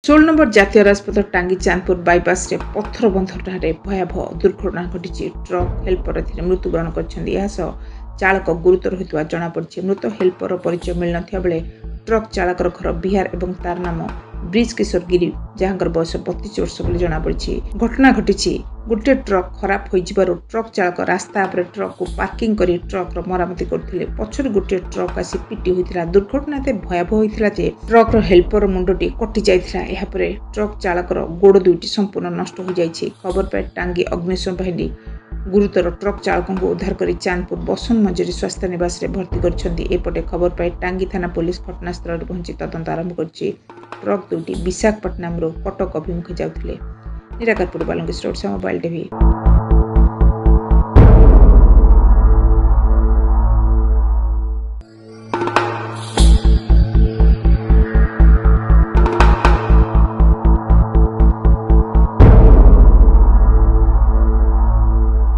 16 number जातीय राजपथ टांगी Chandpur bypass रे पत्थर बंधठारे भयावह दुर्घटना घटी। ट्रक हेल्पर मृत्युवरण कर चालक गुरुतर होता जमापड़ी। मृत हेल्पर परिचय मिल न बेले ट्रक चालकर घर बिहार और तार नाम ब्रिज किशोर गिरी जहाँ बयस 32 वर्ष बोली जमापड़ी। घटना घटी गोटे ट्रक खराब हो ट्रक चालक रास्ता पर ट्रक को पार्किंग कर ट्रक मरामती करते पछर गोटे ट्रक आसी पिटी होता। दुर्घटना एत भयावह होता ट्रक हेल्पर मुंडटी कटि जाता। ट्रक चालकर गोड़ दुईटी संपूर्ण नष्ट हो जाए। खबर पाई टांगी अग्निशम बाहिनी गुरुतर ट्रक चालक को उद्धार कर चांदपुर बसंत मंजरी स्वास्थ्य निवास में भर्ती करपटे। खबर पाई टांगी थाना पुलिस घटनास्थल पहुंची तदंत आरंभ कर ट्रक दुईटी विशाखापट्टनम कटक अभिमुखे जाते। Nirakarpur Balangir road mobile TV.